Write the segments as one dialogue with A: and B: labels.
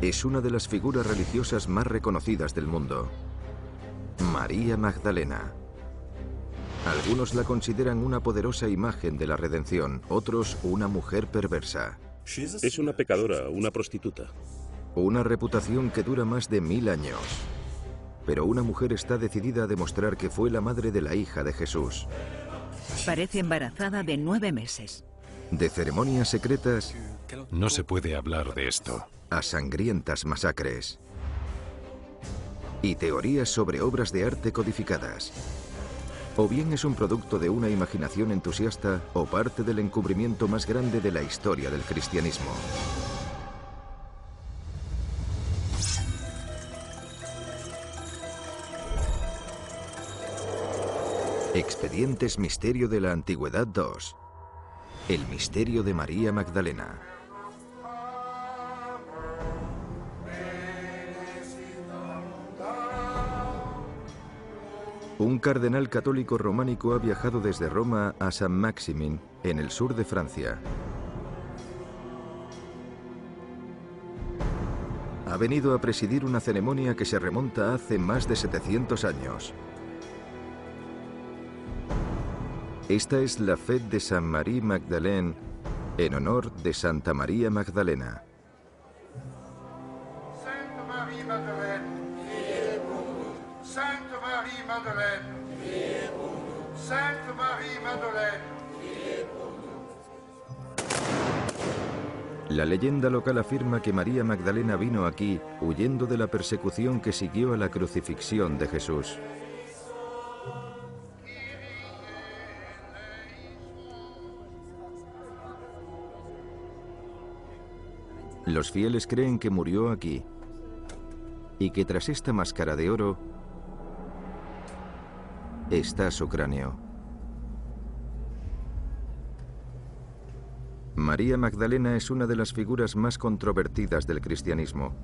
A: Es una de las figuras religiosas más reconocidas del mundo. María Magdalena. Algunos la consideran una poderosa imagen de la redención, otros una mujer perversa.
B: Es una pecadora, una prostituta.
A: Una reputación que dura más de 1000 años. Pero una mujer está decidida a demostrar que fue la madre de la hija de Jesús.
C: Parece embarazada de 9 meses.
A: De ceremonias secretas
D: No se puede hablar de esto.
A: a sangrientas masacres. Y teorías sobre obras de arte codificadas. O bien es un producto de una imaginación entusiasta o parte del encubrimiento más grande de la historia del cristianismo. Expedientes Misterio de la Antigüedad 2. El misterio de María Magdalena. Un cardenal católico románico ha viajado desde Roma a Saint-Maximin, en el sur de Francia. Ha venido a presidir una ceremonia que se remonta a hace más de 700 años. Esta es la Fête de Sainte-Marie Magdalene, en honor de Santa María Magdalena.
E: Sainte Marie Madeleine, priez pour nous. Sainte Marie Madeleine, priez pour nous. Sainte Marie Madeleine, priez pour nous.
A: La leyenda local afirma que María Magdalena vino aquí huyendo de la persecución que siguió a la crucifixión de Jesús. Los fieles creen que murió aquí y que tras esta máscara de oro está su cráneo. María Magdalena es una de las figuras más controvertidas del cristianismo.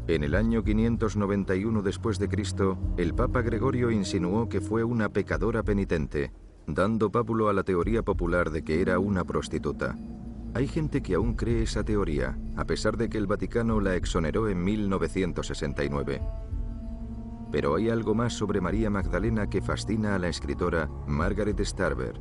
A: En el año 591 después de Cristo, el Papa Gregorio insinuó que fue una pecadora penitente, dando pábulo a la teoría popular de que era una prostituta. Hay gente que aún cree esa teoría, a pesar de que el Vaticano la exoneró en 1969. Pero hay algo más sobre María Magdalena que fascina a la escritora Margaret Starber.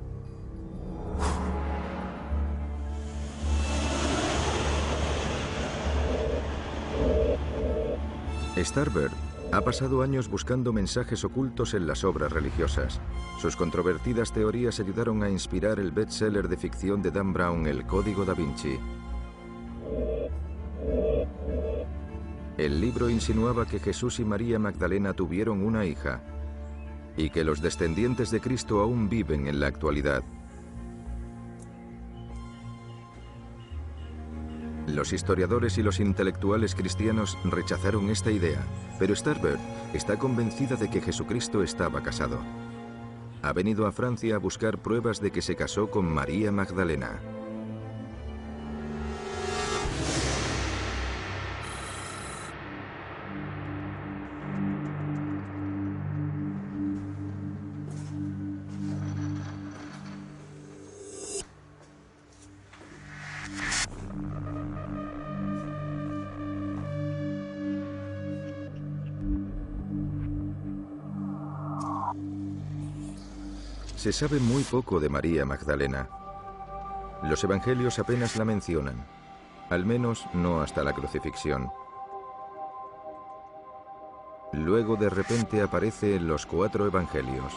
A: Starber ha pasado años buscando mensajes ocultos en las obras religiosas. Sus controvertidas teorías ayudaron a inspirar el bestseller de ficción de Dan Brown, El Código da Vinci. El libro insinuaba que Jesús y María Magdalena tuvieron una hija y que los descendientes de Cristo aún viven en la actualidad. Los historiadores y los intelectuales cristianos rechazaron esta idea, pero Starber está convencida de que Jesucristo estaba casado. Ha venido a Francia a buscar pruebas de que se casó con María Magdalena. Se sabe muy poco de María Magdalena. Los evangelios apenas la mencionan, al menos no hasta la crucifixión. Luego de repente aparece en los 4 evangelios.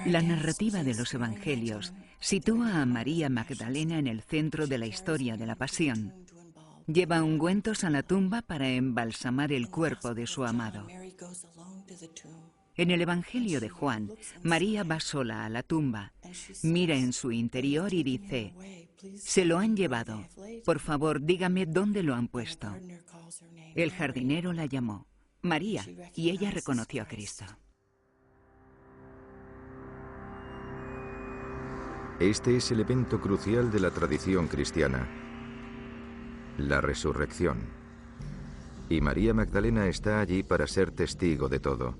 C: La narrativa de los evangelios sitúa a María Magdalena en el centro de la historia de la pasión. Lleva ungüentos a la tumba para embalsamar el cuerpo de su amado. En el Evangelio de Juan, María va sola a la tumba, mira en su interior y dice: «Se lo han llevado. Por favor, dígame dónde lo han puesto». El jardinero la llamó María y ella reconoció a Cristo.
A: Este es el evento crucial de la tradición cristiana: la resurrección. Y María Magdalena está allí para ser testigo de todo.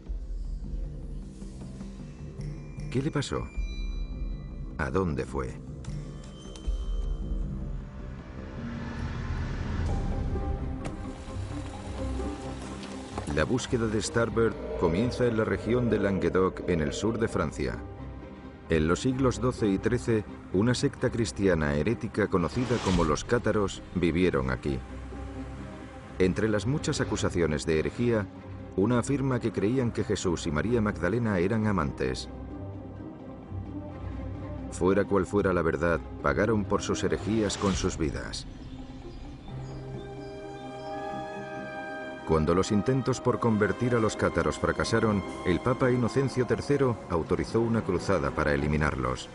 A: ¿Qué le pasó? ¿a dónde fue? La búsqueda de Starbird comienza en la región de Languedoc, en el sur de Francia. En los siglos XII y XIII, una secta cristiana herética conocida como los cátaros vivieron aquí. Entre las muchas acusaciones de herejía, una afirma que creían que Jesús y María Magdalena eran amantes. Fuera cual fuera la verdad, pagaron por sus herejías con sus vidas. Cuando los intentos por convertir a los cátaros fracasaron, el Papa Inocencio III autorizó una cruzada para eliminarlos.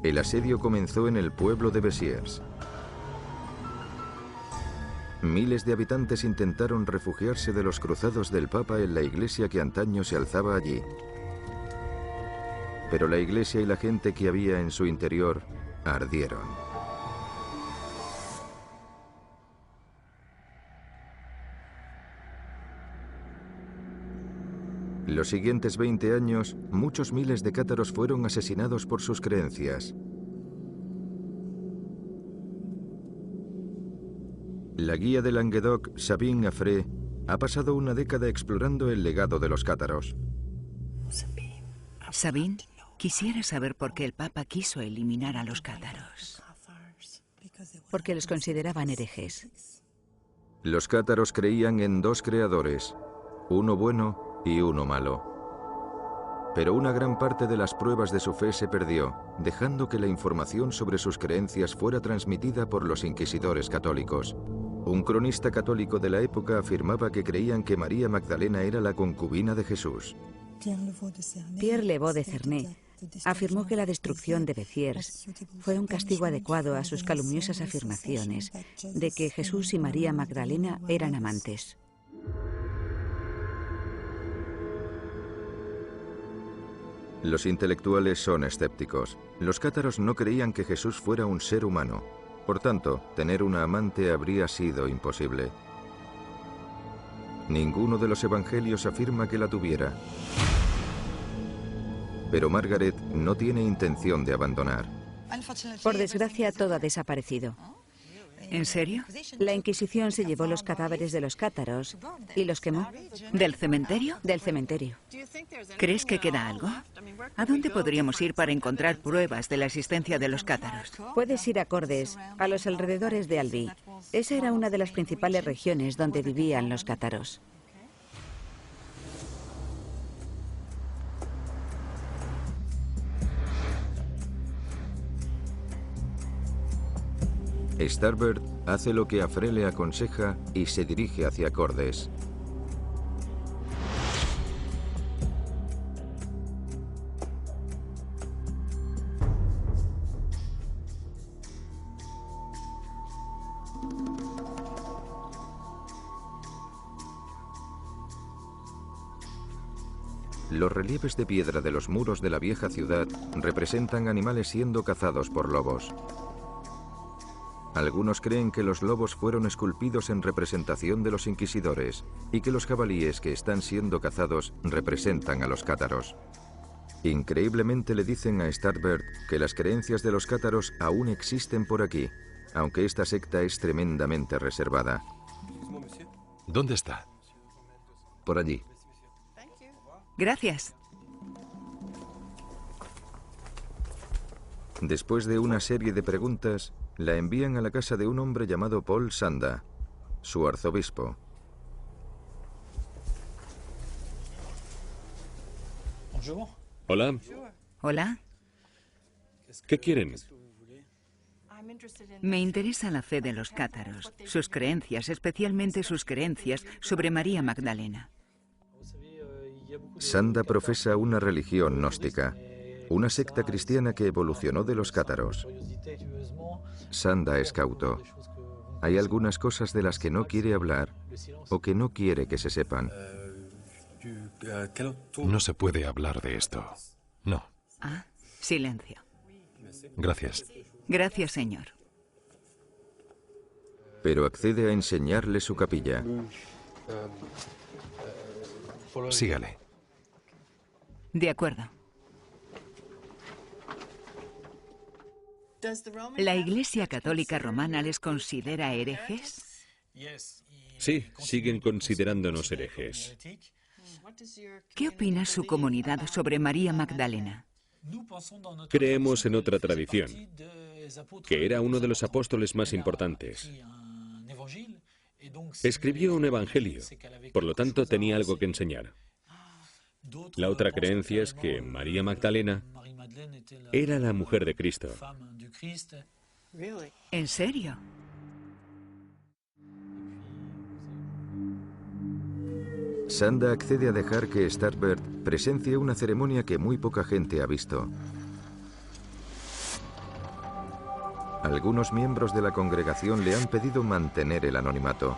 A: El asedio comenzó en el pueblo de Béziers. Miles de habitantes intentaron refugiarse de los cruzados del Papa en la iglesia que antaño se alzaba allí. Pero la iglesia y la gente que había en su interior ardieron. Los siguientes 20 años, muchos miles de cátaros fueron asesinados por sus creencias. La guía de Languedoc, Sabine Affré, ha pasado una década explorando el legado de los cátaros.
C: Sabine, quisiera saber por qué el Papa quiso eliminar a los cátaros.
F: Porque los consideraban herejes.
A: Los cátaros creían en dos creadores, uno bueno y uno malo. Pero una gran parte de las pruebas de su fe se perdió, dejando que la información sobre sus creencias fuera transmitida por los inquisidores católicos. Un cronista católico de la época afirmaba que creían que María Magdalena era la concubina de Jesús.
F: Pierre Lebeau de Cernay afirmó que la destrucción de Béziers fue un castigo adecuado a sus calumniosas afirmaciones de que Jesús y María Magdalena eran amantes.
A: Los intelectuales son escépticos. Los cátaros no creían que Jesús fuera un ser humano. Por tanto, tener una amante habría sido imposible. Ninguno de los evangelios afirma que la tuviera. Pero Margaret no tiene intención de abandonar.
F: Por desgracia, todo ha desaparecido.
C: ¿En serio?
F: La Inquisición se llevó los cadáveres de los cátaros y los quemó.
C: ¿Del cementerio?
F: Del cementerio.
C: ¿Crees que queda algo? ¿A dónde podríamos ir para encontrar pruebas de la existencia de los cátaros?
F: Puedes ir a Cordes, a los alrededores de Albi. Esa era una de las principales regiones donde vivían los cátaros.
A: Starbird hace lo que Affré le aconseja y se dirige hacia Cordes. Los relieves de piedra de los muros de la vieja ciudad representan animales siendo cazados por lobos. Algunos creen que los lobos fueron esculpidos en representación de los inquisidores y que los jabalíes que están siendo cazados representan a los cátaros. Increíblemente le dicen a Starbird que las creencias de los cátaros aún existen por aquí, aunque esta secta es tremendamente reservada.
D: ¿Dónde está?
A: Por allí.
C: Gracias.
A: Después de una serie de preguntas, la envían a la casa de un hombre llamado Paul Sanda, su arzobispo.
B: Hola,
C: Hola.
B: ¿qué quieren?
C: Me interesa la fe de los cátaros, sus creencias, especialmente sus creencias sobre María Magdalena.
A: Sanda profesa una religión gnóstica, una secta cristiana que evolucionó de los cátaros. Sanda es cauto. Hay algunas cosas de las que no quiere hablar o que no quiere que se sepan.
D: No se puede hablar de esto. No.
C: Ah, silencio.
D: Gracias.
C: Gracias, señor.
A: Pero accede a enseñarle su capilla.
D: Sígale.
C: De acuerdo. ¿La Iglesia Católica Romana les considera herejes?
B: Sí, siguen considerándonos herejes.
C: ¿Qué opina su comunidad sobre María Magdalena?
B: Creemos en otra tradición, que era uno de los apóstoles más importantes. Escribió un evangelio, por lo tanto tenía algo que enseñar. La otra creencia es que María Magdalena era la mujer de Cristo.
C: ¿En serio?
A: Sanda accede a dejar que Starbird presencie una ceremonia que muy poca gente ha visto. Algunos miembros de la congregación le han pedido mantener el anonimato.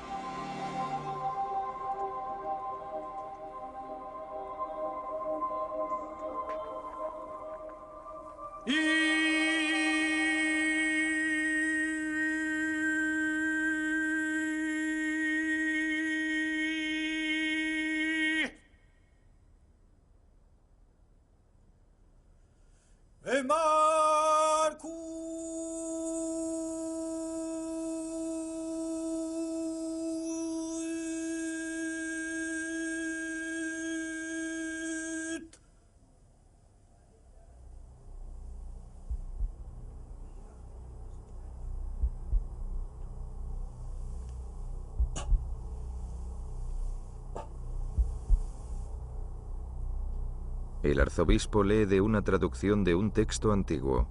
A: El arzobispo lee de una traducción de un texto antiguo.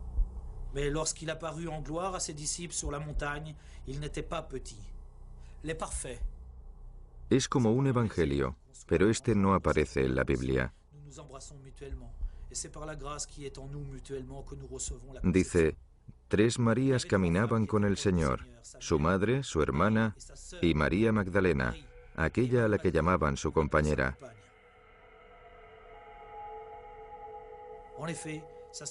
G: Mais lorsqu'il apparut en gloire à ses disciples sur la montagne, il n'était pas petit. Les parfaits.
A: Es como un evangelio, pero este no aparece en la Biblia.
G: Nous nous embrassons mutuellement, et c'est par la grâce qui est en nous mutuellement que nous recevons la
A: Dice, 3 Marías caminaban con el Señor, su madre, su hermana y María Magdalena, aquella a la que llamaban su compañera.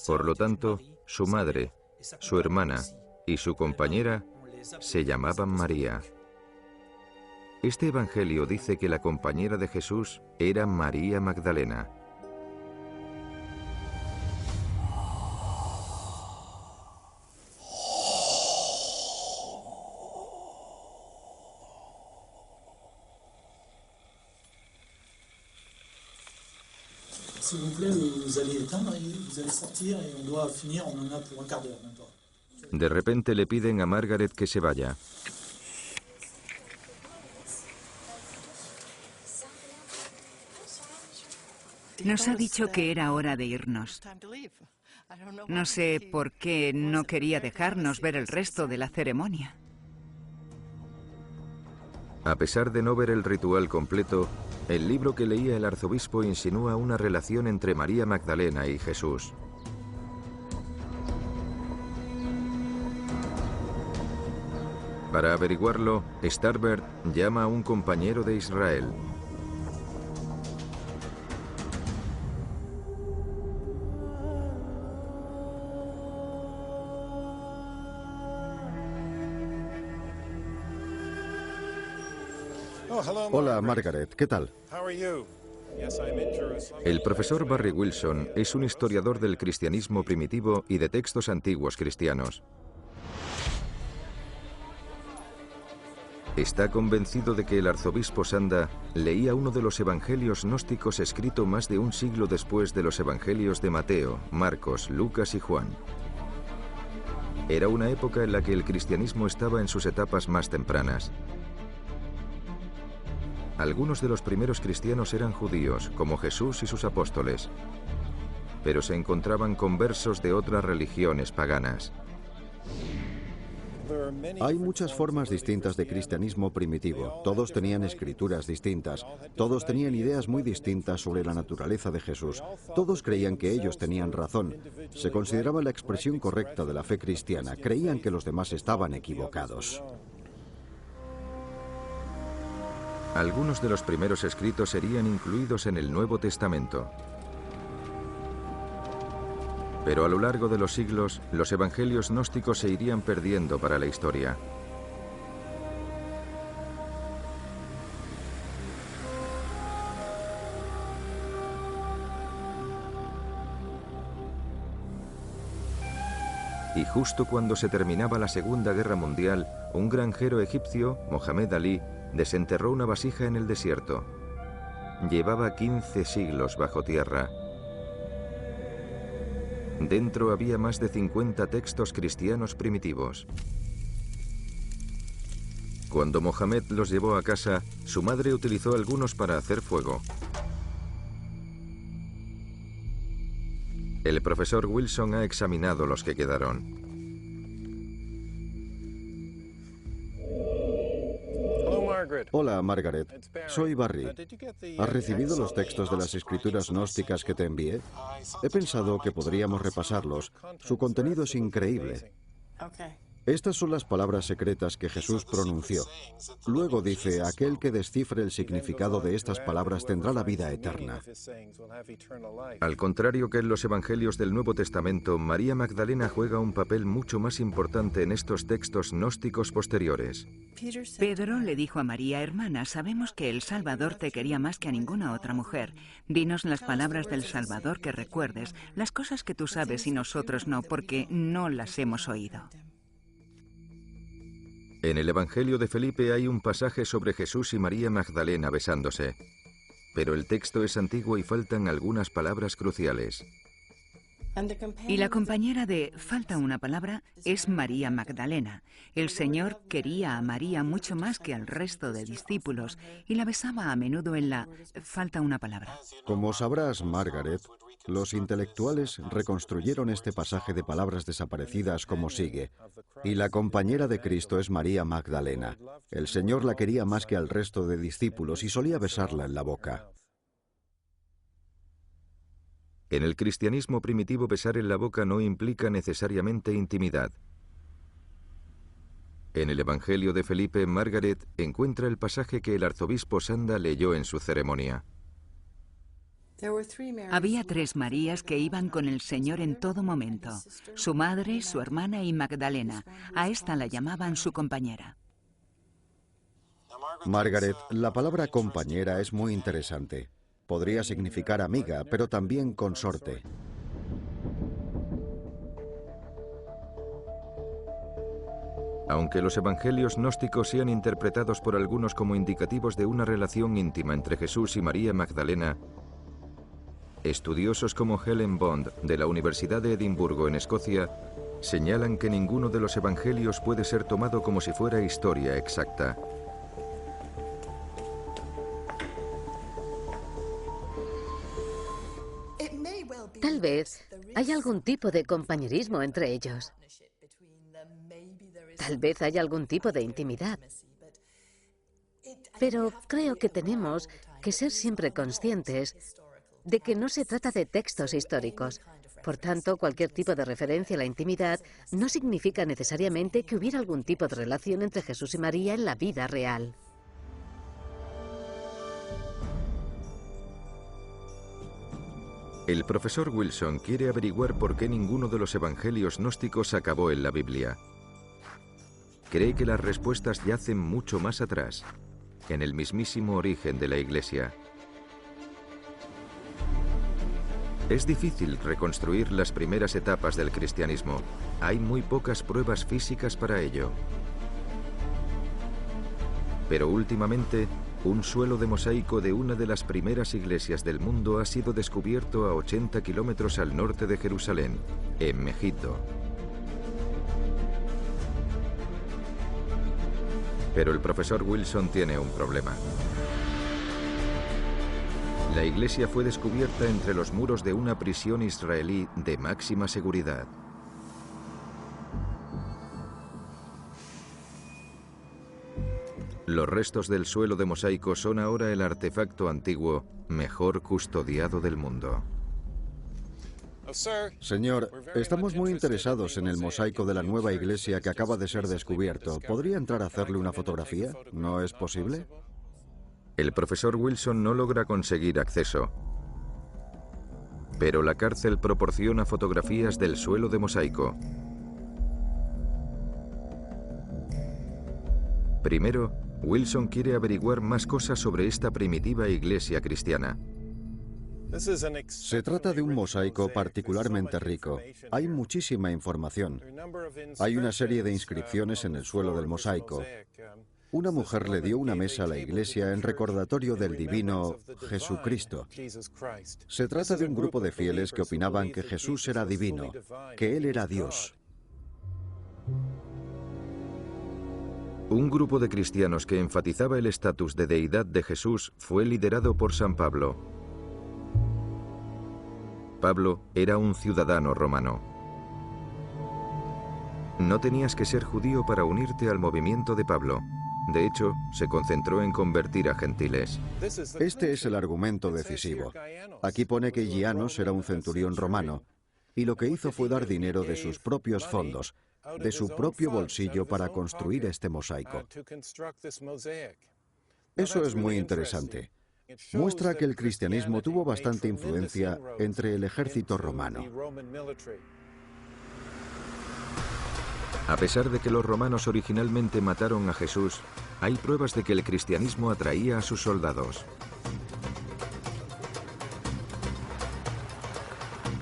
A: Por lo tanto, su madre, su hermana y su compañera se llamaban María. Este evangelio dice que la compañera de Jesús era María Magdalena.
G: S'il vous plaît, vous allez éteindre et vous allez sortir et on doit finir, on en a pour un quart d'heure même pas.
A: De repente le piden a Margaret que se vaya.
C: Nos ha dicho que era hora de irnos. No sé por qué no quería dejarnos ver el resto de la ceremonia.
A: A pesar de no ver el ritual completo, el libro que leía el arzobispo insinúa una relación entre María Magdalena y Jesús. Para averiguarlo, Starbird llama a un compañero de Israel.
H: Hola, Margaret, ¿qué tal?
A: El profesor Barry Wilson es un historiador del cristianismo primitivo y de textos antiguos cristianos. Está convencido de que el arzobispo Sanda leía uno de los evangelios gnósticos escrito más de un siglo después de los evangelios de Mateo, Marcos, Lucas y Juan. Era una época en la que el cristianismo estaba en sus etapas más tempranas. Algunos de los primeros cristianos eran judíos, como Jesús y sus apóstoles, pero se encontraban conversos de otras religiones paganas.
H: Hay muchas formas distintas de cristianismo primitivo. Todos tenían escrituras distintas. Todos tenían ideas muy distintas sobre la naturaleza de Jesús. Todos creían que ellos tenían razón. Se consideraba la expresión correcta de la fe cristiana. Creían que los demás estaban equivocados.
A: Algunos de los primeros escritos serían incluidos en el Nuevo Testamento. Pero a lo largo de los siglos, los evangelios gnósticos se irían perdiendo para la historia. Y justo cuando se terminaba la Segunda Guerra Mundial, un granjero egipcio, Mohamed Ali, desenterró una vasija en el desierto. Llevaba 15 siglos bajo tierra. Dentro había más de 50 textos cristianos primitivos. Cuando Mohamed los llevó a casa, su madre utilizó algunos para hacer fuego. El profesor Wilson ha examinado los que quedaron.
H: Hola, Margaret. Soy Barry. ¿Has recibido los textos de las escrituras gnósticas que te envié? He pensado que podríamos repasarlos. Su contenido es increíble. Estas son las palabras secretas que Jesús pronunció. Luego dice, aquel que descifre el significado de estas palabras tendrá la vida eterna.
A: Al contrario que en los evangelios del Nuevo Testamento, María Magdalena juega un papel mucho más importante en estos textos gnósticos posteriores.
C: Pedro le dijo a María, hermana, sabemos que el Salvador te quería más que a ninguna otra mujer. Dinos las palabras del Salvador que recuerdes, las cosas que tú sabes y nosotros no, porque no las hemos oído.
A: En el Evangelio de Felipe hay un pasaje sobre Jesús y María Magdalena besándose. Pero el texto es antiguo y faltan algunas palabras cruciales.
C: Y la compañera de falta una palabra es María Magdalena. El Señor quería a María mucho más que al resto de discípulos y la besaba a menudo en la falta una palabra.
H: Como sabrás, Margaret, los intelectuales reconstruyeron este pasaje de palabras desaparecidas como sigue. Y la compañera de Cristo es María Magdalena. El Señor la quería más que al resto de discípulos y solía besarla en la boca.
A: En el cristianismo primitivo, besar en la boca no implica necesariamente intimidad. En el Evangelio de Felipe, Margaret encuentra el pasaje que el arzobispo Sanda leyó en su ceremonia.
C: Había 3 Marías que iban con el Señor en todo momento. Su madre, su hermana y Magdalena. A esta la llamaban su compañera.
H: Margaret, la palabra compañera es muy interesante. Podría significar amiga, pero también consorte.
A: Aunque los evangelios gnósticos sean interpretados por algunos como indicativos de una relación íntima entre Jesús y María Magdalena, estudiosos como Helen Bond, de la Universidad de Edimburgo, en Escocia, señalan que ninguno de los evangelios puede ser tomado como si fuera historia exacta.
I: Tal vez hay algún tipo de compañerismo entre ellos. Tal vez haya algún tipo de intimidad. Pero creo que tenemos que ser siempre conscientes de que no se trata de textos históricos. Por tanto, cualquier tipo de referencia a la intimidad no significa necesariamente que hubiera algún tipo de relación entre Jesús y María en la vida real.
A: El profesor Wilson quiere averiguar por qué ninguno de los evangelios gnósticos acabó en la Biblia. Cree que las respuestas yacen mucho más atrás, en el mismísimo origen de la Iglesia. Es difícil reconstruir las primeras etapas del cristianismo. Hay muy pocas pruebas físicas para ello. Pero últimamente, un suelo de mosaico de una de las primeras iglesias del mundo ha sido descubierto a 80 kilómetros al norte de Jerusalén, en Megiddo. Pero el profesor Wilson tiene un problema. La iglesia fue descubierta entre los muros de una prisión israelí de máxima seguridad. Los restos del suelo de mosaico son ahora el artefacto antiguo mejor custodiado del mundo.
H: Señor, estamos muy interesados en el mosaico de la nueva iglesia que acaba de ser descubierto. ¿Podría entrar a hacerle una fotografía? ¿No es posible?
A: El profesor Wilson no logra conseguir acceso, pero la cárcel proporciona fotografías del suelo de mosaico. Primero, Wilson quiere averiguar más cosas sobre esta primitiva iglesia cristiana.
H: Se trata de un mosaico particularmente rico. Hay muchísima información. Hay una serie de inscripciones en el suelo del mosaico. Una mujer le dio una mesa a la iglesia en recordatorio del divino Jesucristo. Se trata de un grupo de fieles que opinaban que Jesús era divino, que Él era Dios.
A: Un grupo de cristianos que enfatizaba el estatus de deidad de Jesús fue liderado por San Pablo. Pablo era un ciudadano romano. No tenías que ser judío para unirte al movimiento de Pablo. De hecho, se concentró en convertir a gentiles.
H: Este es el argumento decisivo. Aquí pone que Gianos era un centurión romano, y lo que hizo fue dar dinero de sus propios fondos, de su propio bolsillo, para construir este mosaico. Eso es muy interesante. Muestra que el cristianismo tuvo bastante influencia entre el ejército romano.
A: A pesar de que los romanos originalmente mataron a Jesús, hay pruebas de que el cristianismo atraía a sus soldados.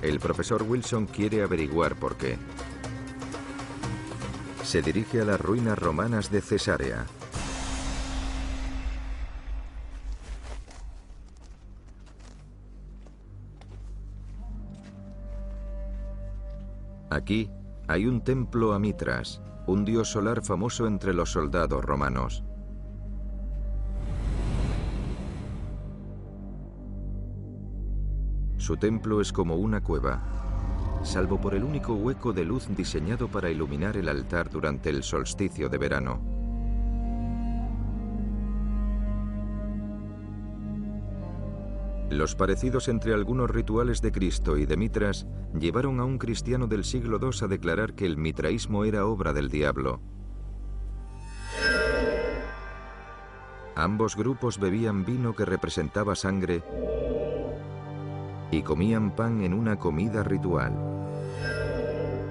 A: El profesor Wilson quiere averiguar por qué. Se dirige a las ruinas romanas de Cesarea. Aquí hay un templo a Mitras, un dios solar famoso entre los soldados romanos. Su templo es como una cueva, salvo por el único hueco de luz diseñado para iluminar el altar durante el solsticio de verano. Los parecidos entre algunos rituales de Cristo y de Mitras llevaron a un cristiano del siglo II a declarar que el mitraísmo era obra del diablo. Ambos grupos bebían vino que representaba sangre y comían pan en una comida ritual.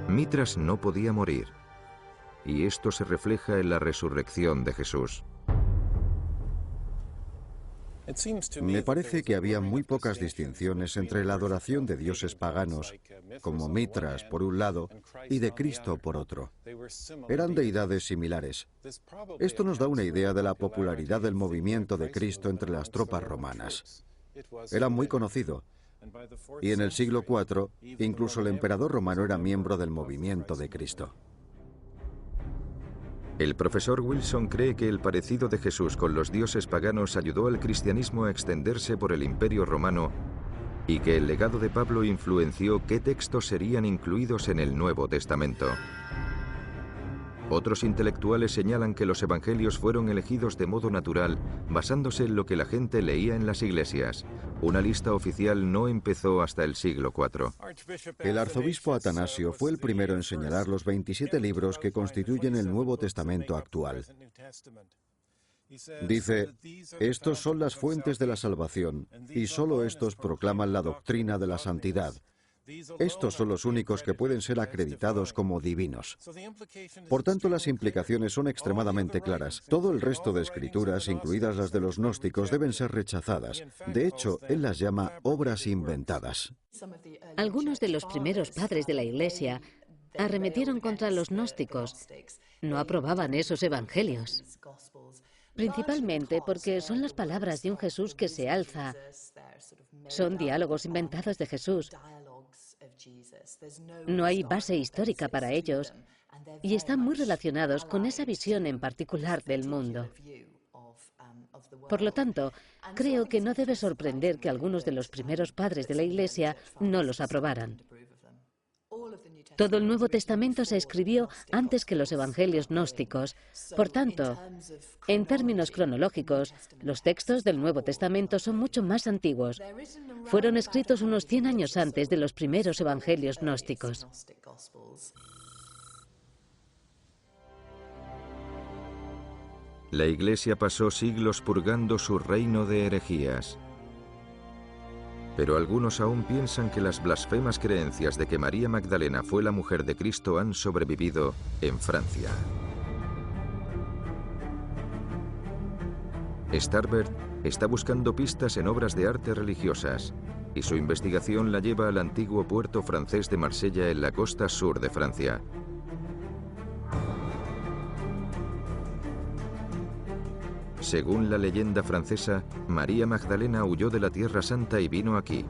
A: Mitras no podía morir, y esto se refleja en la resurrección de Jesús.
H: Me parece que había muy pocas distinciones entre la adoración de dioses paganos, como Mitras por un lado, y de Cristo por otro. Eran deidades similares. Esto nos da una idea de la popularidad del movimiento de Cristo entre las tropas romanas. Era muy conocido, y en el siglo IV, incluso el emperador romano era miembro del movimiento de Cristo.
A: El profesor Wilson cree que el parecido de Jesús con los dioses paganos ayudó al cristianismo a extenderse por el Imperio Romano y que el legado de Pablo influenció qué textos serían incluidos en el Nuevo Testamento. Otros intelectuales señalan que los evangelios fueron elegidos de modo natural, basándose en lo que la gente leía en las iglesias. Una lista oficial no empezó hasta el siglo IV.
H: El arzobispo Atanasio fue el primero en señalar los 27 libros que constituyen el Nuevo Testamento actual. Dice, estos son las fuentes de la salvación, y solo estos proclaman la doctrina de la santidad. Estos son los únicos que pueden ser acreditados como divinos. Por tanto, las implicaciones son extremadamente claras. Todo el resto de escrituras, incluidas las de los gnósticos, deben ser rechazadas. De hecho, él las llama obras inventadas.
I: Algunos de los primeros padres de la Iglesia arremetieron contra los gnósticos. No aprobaban esos evangelios. Principalmente porque son las palabras de un Jesús que se alza. Son diálogos inventados de Jesús. No hay base histórica para ellos y están muy relacionados con esa visión en particular del mundo. Por lo tanto, creo que no debe sorprender que algunos de los primeros padres de la Iglesia no los aprobaran. Todo el Nuevo Testamento se escribió antes que los evangelios gnósticos. Por tanto, en términos cronológicos, los textos del Nuevo Testamento son mucho más antiguos. Fueron escritos unos 100 años antes de los primeros evangelios gnósticos.
A: La Iglesia pasó siglos purgando su reino de herejías. Pero algunos aún piensan que las blasfemas creencias de que María Magdalena fue la mujer de Cristo han sobrevivido en Francia. Starbird está buscando pistas en obras de arte religiosas y su investigación la lleva al antiguo puerto francés de Marsella en la costa sur de Francia. Según la leyenda francesa, María Magdalena huyó de la Tierra Santa y vino aquí.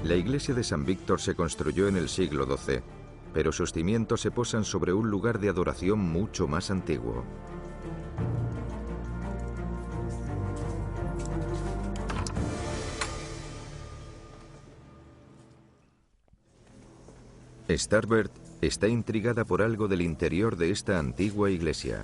A: La iglesia de San Víctor se construyó en el siglo XII, pero sus cimientos se posan sobre un lugar de adoración mucho más antiguo. Starbird está intrigada por algo del interior de esta antigua iglesia.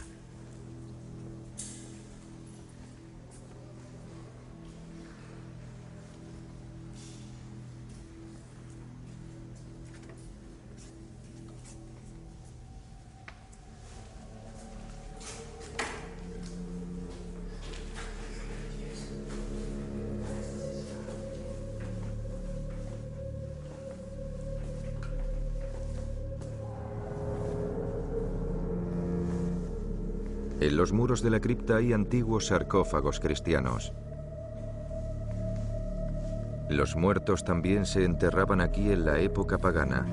A: En los muros de la cripta hay antiguos sarcófagos cristianos. Los muertos también se enterraban aquí en la época pagana.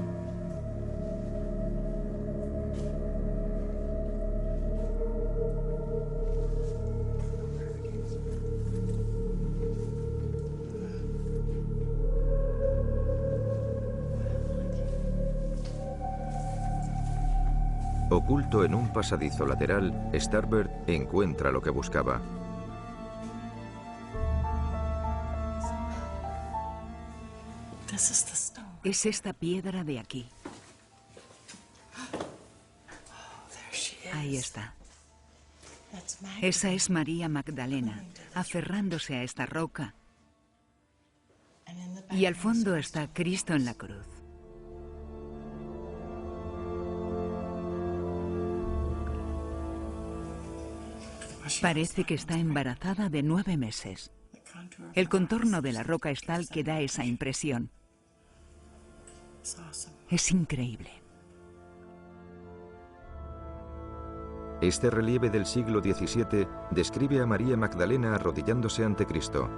A: Oculto en un pasadizo lateral, Starbird encuentra lo que buscaba.
C: Es esta piedra de aquí. Ahí está. Esa es María Magdalena, aferrándose a esta roca. Y al fondo está Cristo en la cruz. Parece que está embarazada de 9 meses. El contorno de la roca es tal que da esa impresión. Es increíble.
A: Este relieve del siglo XVII describe a María Magdalena arrodillándose ante Cristo.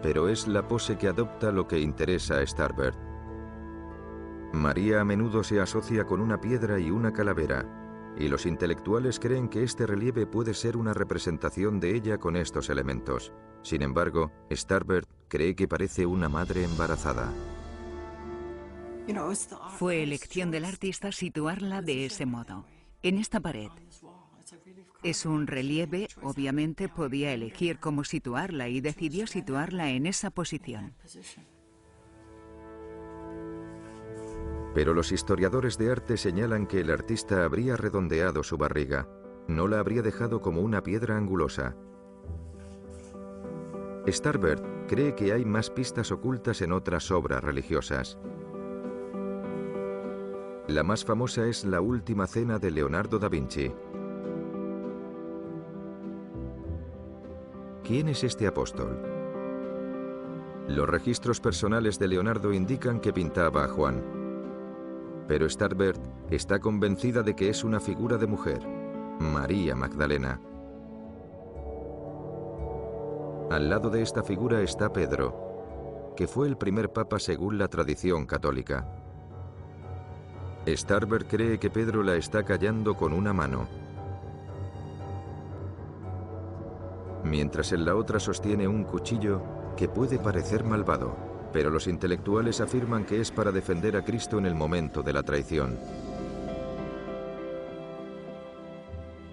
A: Pero es la pose que adopta lo que interesa a Starbird. María a menudo se asocia con una piedra y una calavera, y los intelectuales creen que este relieve puede ser una representación de ella con estos elementos. Sin embargo, Starbird cree que parece una madre embarazada.
C: Fue elección del artista situarla de ese modo, en esta pared. Es un relieve, obviamente podía elegir cómo situarla y decidió situarla en esa posición.
A: Pero los historiadores de arte señalan que el artista habría redondeado su barriga, no la habría dejado como una piedra angulosa. Starbird cree que hay más pistas ocultas en otras obras religiosas. La más famosa es La Última Cena de Leonardo da Vinci. ¿Quién es este apóstol? Los registros personales de Leonardo indican que pintaba a Juan. Pero Starbird está convencida de que es una figura de mujer, María Magdalena. Al lado de esta figura está Pedro, que fue el primer papa según la tradición católica. Starbird cree que Pedro la está callando con una mano, mientras en la otra sostiene un cuchillo que puede parecer malvado. Pero los intelectuales afirman que es para defender a Cristo en el momento de la traición.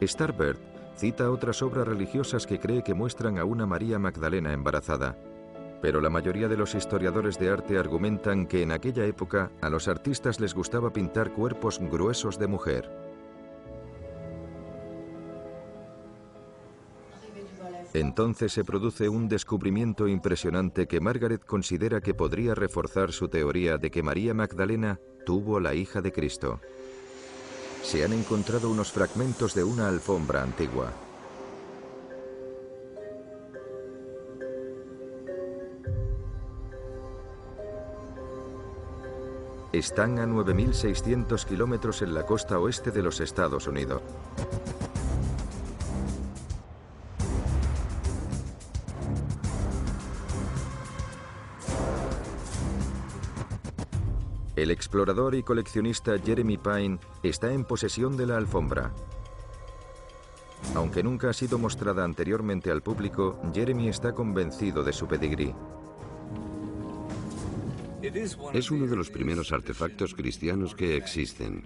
A: Starbird cita otras obras religiosas que cree que muestran a una María Magdalena embarazada, pero la mayoría de los historiadores de arte argumentan que en aquella época a los artistas les gustaba pintar cuerpos gruesos de mujer. Entonces se produce un descubrimiento impresionante que Margaret considera que podría reforzar su teoría de que María Magdalena tuvo la hija de Cristo. Se han encontrado unos fragmentos de una alfombra antigua. Están a 9.600 kilómetros en la costa oeste de los Estados Unidos. El explorador y coleccionista Jeremy Pine está en posesión de la alfombra. Aunque nunca ha sido mostrada anteriormente al público, Jeremy está convencido de su pedigrí.
J: Es uno de los primeros artefactos cristianos que existen.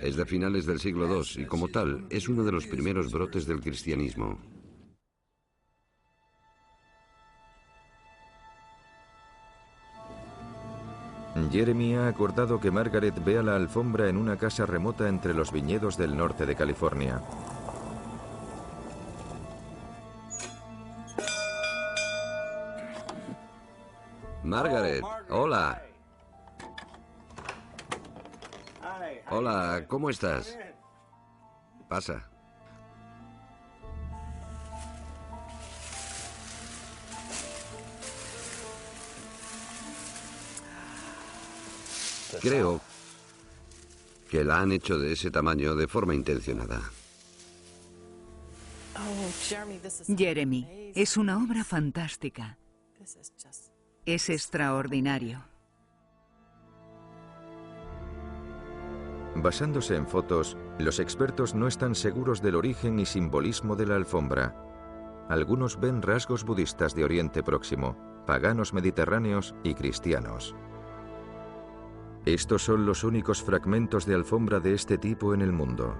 J: Es de finales del siglo II y como tal es uno de los primeros brotes del cristianismo.
A: Jeremy ha acordado que Margaret vea la alfombra en una casa remota entre los viñedos del norte de California.
J: Margaret, hola. Hola, ¿cómo estás? Pasa. Creo que la han hecho de ese tamaño de forma intencionada.
C: Jeremy, es una obra fantástica. Es extraordinario.
A: Basándose en fotos, los expertos no están seguros del origen y simbolismo de la alfombra. Algunos ven rasgos budistas de Oriente Próximo, paganos mediterráneos y cristianos. Estos son los únicos fragmentos de alfombra de este tipo en el mundo.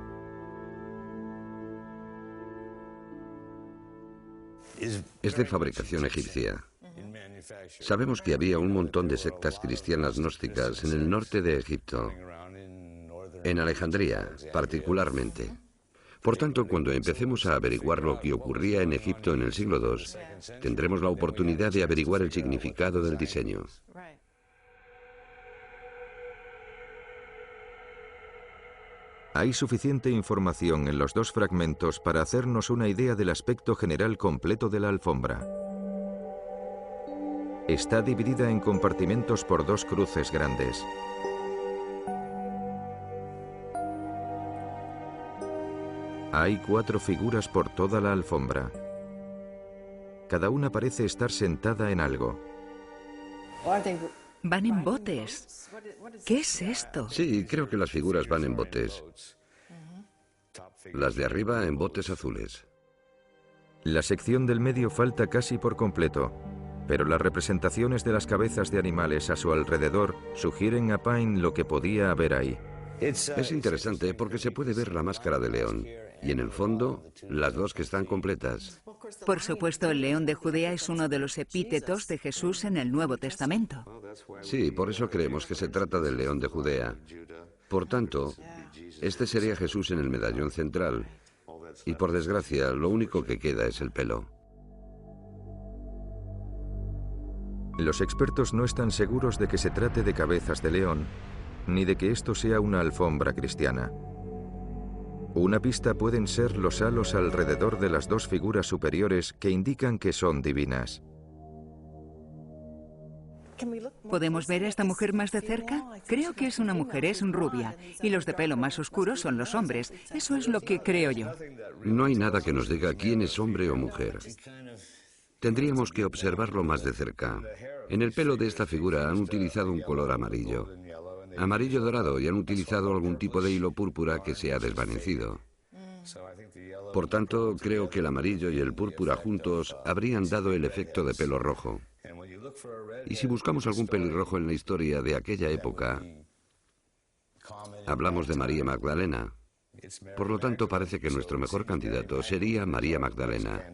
J: Es de fabricación egipcia. Sabemos que había un montón de sectas cristianas gnósticas en el norte de Egipto, en Alejandría particularmente. Por tanto, cuando empecemos a averiguar lo que ocurría en Egipto en el siglo II, tendremos la oportunidad de averiguar el significado del diseño.
A: Hay suficiente información en los dos fragmentos para hacernos una idea del aspecto general completo de la alfombra. Está dividida en compartimentos por dos cruces grandes. Hay 4 figuras por toda la alfombra. Cada una parece estar sentada en algo.
C: Van en botes. ¿Qué es esto?
J: Sí, creo que las figuras van en botes. Las de arriba en botes azules.
A: La sección del medio falta casi por completo, pero las representaciones de las cabezas de animales a su alrededor sugieren a Pine lo que podía haber ahí.
J: Es interesante porque se puede ver la máscara de león y en el fondo las dos que están completas.
C: Por supuesto, el león de Judea es uno de los epítetos de Jesús en el Nuevo Testamento.
J: Sí, por eso creemos que se trata del león de Judea. Por tanto, este sería Jesús en el medallón central. Y por desgracia, lo único que queda es el pelo.
A: Los expertos no están seguros de que se trate de cabezas de león, ni de que esto sea una alfombra cristiana. Una pista pueden ser los halos alrededor de las dos figuras superiores que indican que son divinas.
C: ¿Podemos ver a esta mujer más de cerca? Creo que es una mujer, es rubia, y los de pelo más oscuro son los hombres. Eso es lo que creo yo.
J: No hay nada que nos diga quién es hombre o mujer. Tendríamos que observarlo más de cerca. En el pelo de esta figura han utilizado un color amarillo. Amarillo dorado, y han utilizado algún tipo de hilo púrpura que se ha desvanecido. Por tanto, creo que el amarillo y el púrpura juntos habrían dado el efecto de pelo rojo. Y si buscamos algún pelirrojo en la historia de aquella época, hablamos de María Magdalena. Por lo tanto, parece que nuestro mejor candidato sería María Magdalena.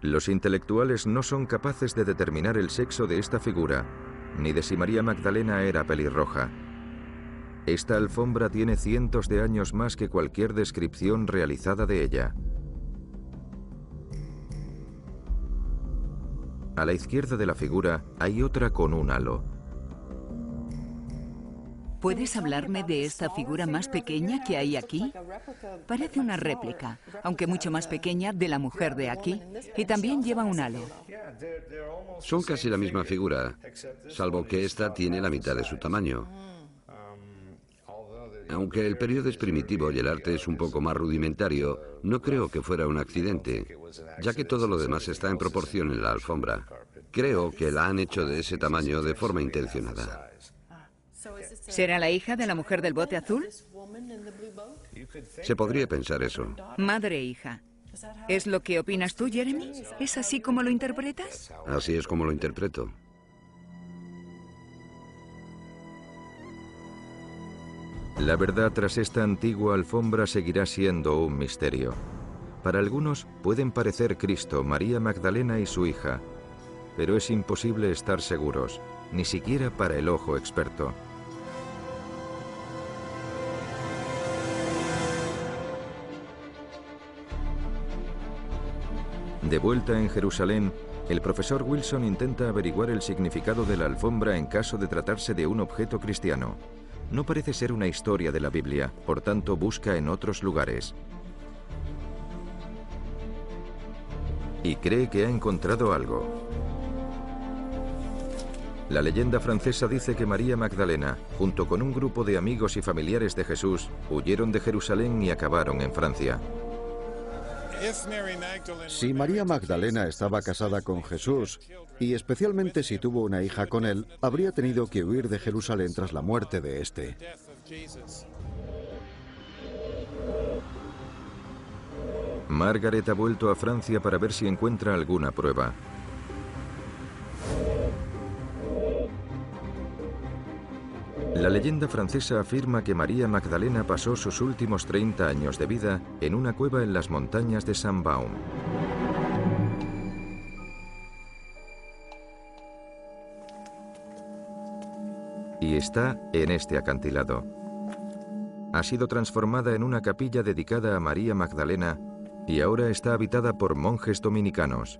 A: Los intelectuales no son capaces de determinar el sexo de esta figura, ni de si María Magdalena era pelirroja. Esta alfombra tiene cientos de años más que cualquier descripción realizada de ella. A la izquierda de la figura hay otra con un halo.
C: ¿Puedes hablarme de esta figura más pequeña que hay aquí? Parece una réplica, aunque mucho más pequeña, de la mujer de aquí, y también lleva un halo.
J: Son casi la misma figura, salvo que esta tiene la mitad de su tamaño. Aunque el periodo es primitivo y el arte es un poco más rudimentario, no creo que fuera un accidente, ya que todo lo demás está en proporción en la alfombra. creo que la han hecho de ese tamaño de forma intencionada.
C: ¿Será la hija de la mujer del bote azul?
J: Se podría pensar eso.
C: Madre e hija. ¿Es lo que opinas tú, Jeremy? ¿Es así como lo interpretas?
J: Así es como lo interpreto.
A: La verdad tras esta antigua alfombra seguirá siendo un misterio. Para algunos pueden parecer Cristo, María Magdalena y su hija, pero es imposible estar seguros, ni siquiera para el ojo experto. De vuelta en Jerusalén, el profesor Wilson intenta averiguar el significado de la alfombra en caso de tratarse de un objeto cristiano. No parece ser una historia de la Biblia, por tanto busca en otros lugares. Y cree que ha encontrado algo. La leyenda francesa dice que María Magdalena, junto con un grupo de amigos y familiares de Jesús, huyeron de Jerusalén y acabaron en Francia.
H: Si María Magdalena estaba casada con Jesús, y especialmente si tuvo una hija con él, habría tenido que huir de Jerusalén tras la muerte de este.
A: Margaret ha vuelto a Francia para ver si encuentra alguna prueba. La leyenda francesa afirma que María Magdalena pasó sus últimos 30 años de vida en una cueva en las montañas de Saint-Baume. Y está en este acantilado. Ha sido transformada en una capilla dedicada a María Magdalena y ahora está habitada por monjes dominicanos.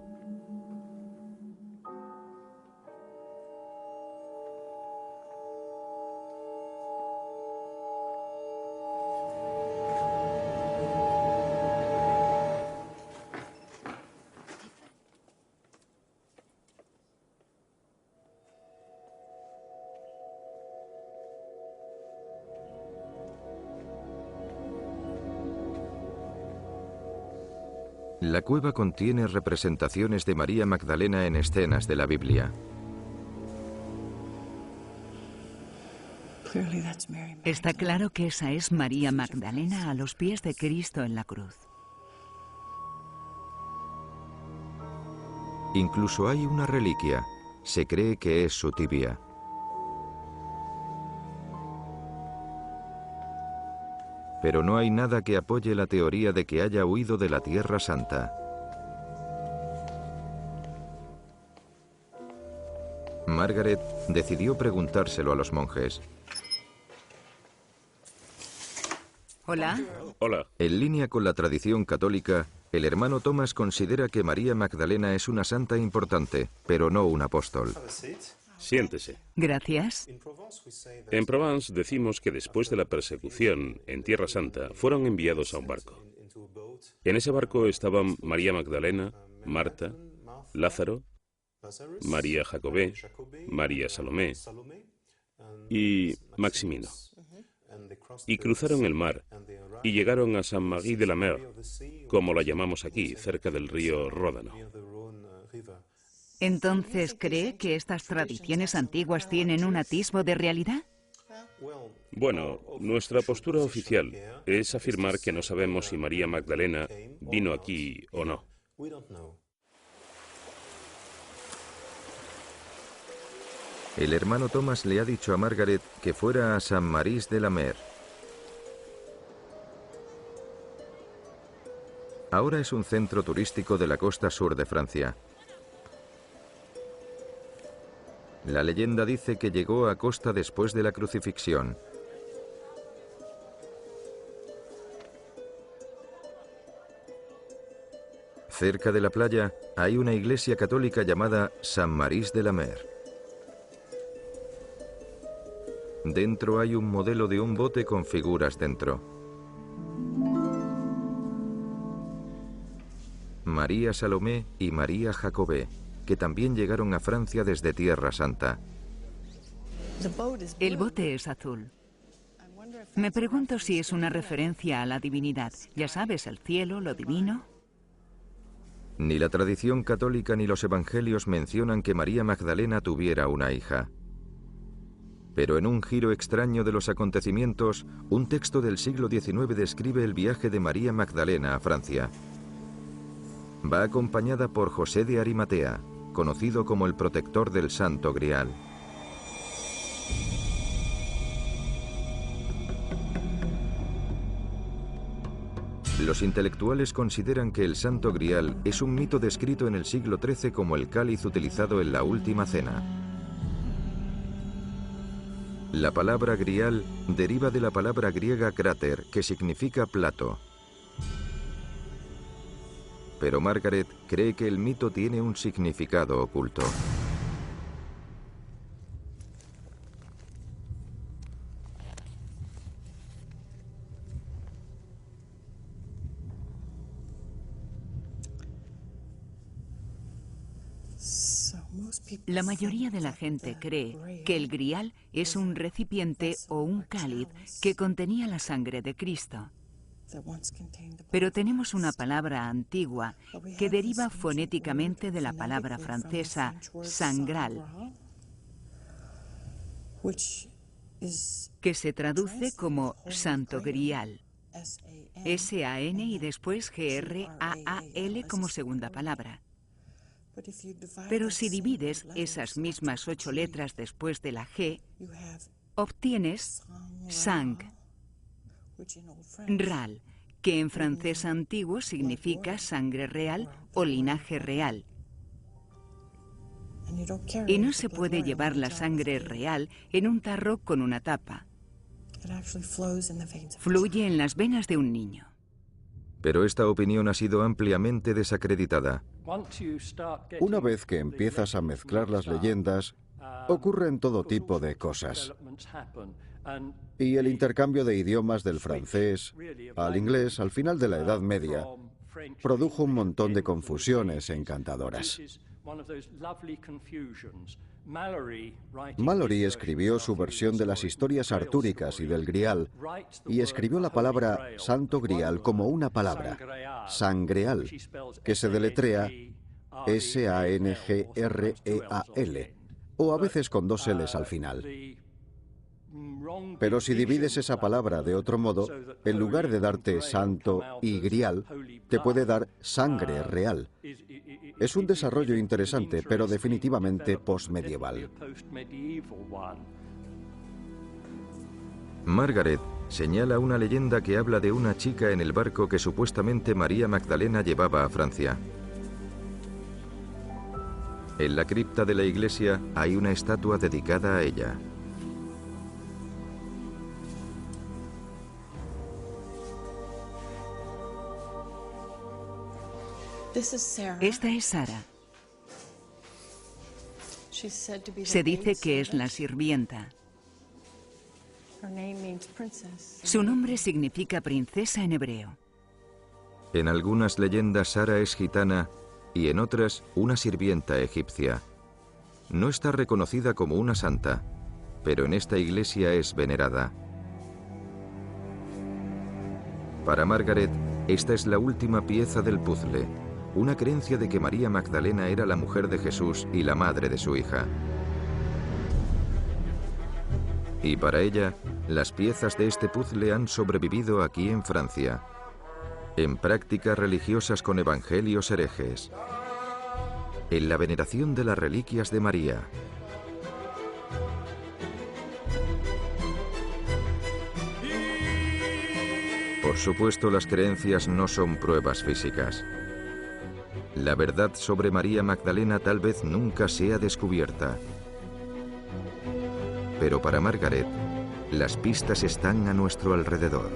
A: La cueva contiene representaciones de María Magdalena en escenas de la Biblia.
C: Está claro que esa es María Magdalena a los pies de Cristo en la cruz.
A: Incluso hay una reliquia. Se cree que es su tibia. Pero no hay nada que apoye la teoría de que haya huido de la Tierra Santa. Margaret decidió preguntárselo a los monjes.
C: Hola.
B: Hola.
A: En línea con la tradición católica, el hermano Thomas considera que María Magdalena es una santa importante, pero no un apóstol.
B: Siéntese.
C: Gracias.
B: En Provence decimos que después de la persecución en Tierra Santa fueron enviados a un barco. En ese barco estaban María Magdalena, Marta, Lázaro, María Jacobé, María Salomé y Maximino. Y cruzaron el mar y llegaron a Saint-Marie-de-la-Mer, como la llamamos aquí, cerca del río Ródano.
C: ¿Entonces cree que estas tradiciones antiguas tienen un atisbo de realidad?
B: Bueno, nuestra postura oficial es afirmar que no sabemos si María Magdalena vino aquí o no.
A: El hermano Thomas le ha dicho a Margaret que fuera a Saint-Marie-de-la-Mer. Ahora es un centro turístico de la costa sur de Francia. La leyenda dice que llegó a costa después de la crucifixión. Cerca de la playa hay una iglesia católica llamada Saint-Marie-de-la-Mer. Dentro hay un modelo de un bote con figuras dentro. María Salomé y María Jacobé, que también llegaron a Francia desde Tierra Santa.
C: El bote es azul. Me pregunto si es una referencia a la divinidad. Ya sabes, el cielo, lo divino.
A: Ni la tradición católica ni los evangelios mencionan que María Magdalena tuviera una hija. Pero en un giro extraño de los acontecimientos, un texto del siglo XIX describe el viaje de María Magdalena a Francia. Va acompañada por José de Arimatea, conocido como el protector del Santo Grial. Los intelectuales consideran que el Santo Grial es un mito descrito en el siglo XIII como el cáliz utilizado en la Última Cena. La palabra grial deriva de la palabra griega cráter, que significa plato. Pero Margaret cree que el mito tiene un significado oculto.
C: La mayoría de la gente cree que el grial es un recipiente o un cáliz que contenía la sangre de Cristo. Pero tenemos una palabra antigua que deriva fonéticamente de la palabra francesa sangral, que se traduce como Santo Grial, S-A-N y después G-R-A-A-L como segunda palabra. Pero si divides esas mismas 8 letras después de la G, obtienes sang, ral, que en francés antiguo significa sangre real o linaje real. Y no se puede llevar la sangre real en un tarro con una tapa. Fluye en las venas de un niño.
A: Pero esta opinión ha sido ampliamente desacreditada.
H: Una vez que empiezas a mezclar las leyendas, ocurren todo tipo de cosas. Y el intercambio de idiomas del francés al inglés al final de la Edad Media produjo un montón de confusiones encantadoras. Malory escribió su versión de las historias artúricas y del Grial y escribió la palabra Santo Grial como una palabra, sangreal, que se deletrea S-A-N-G-R-E-A-L, o a veces con 2 L's al final. Pero si divides esa palabra de otro modo, en lugar de darte santo y grial, te puede dar sangre real. Es un desarrollo interesante, pero definitivamente postmedieval.
A: Margaret señala una leyenda que habla de una chica en el barco que supuestamente María Magdalena llevaba a Francia. En la cripta de la iglesia hay una estatua dedicada a ella.
C: Esta es Sara. Se dice que es la sirvienta. Su nombre significa princesa en hebreo.
A: En algunas leyendas Sara es gitana y en otras una sirvienta egipcia. No está reconocida como una santa, pero en esta iglesia es venerada. Para Margaret, esta es la última pieza del puzzle. Una creencia de que María Magdalena era la mujer de Jesús y la madre de su hija. Y para ella, las piezas de este puzzle han sobrevivido aquí en Francia, en prácticas religiosas con evangelios herejes, en la veneración de las reliquias de María, por supuesto, las creencias no son pruebas físicas. La verdad sobre María Magdalena tal vez nunca sea descubierta. Pero para Margaret, las pistas están a nuestro alrededor.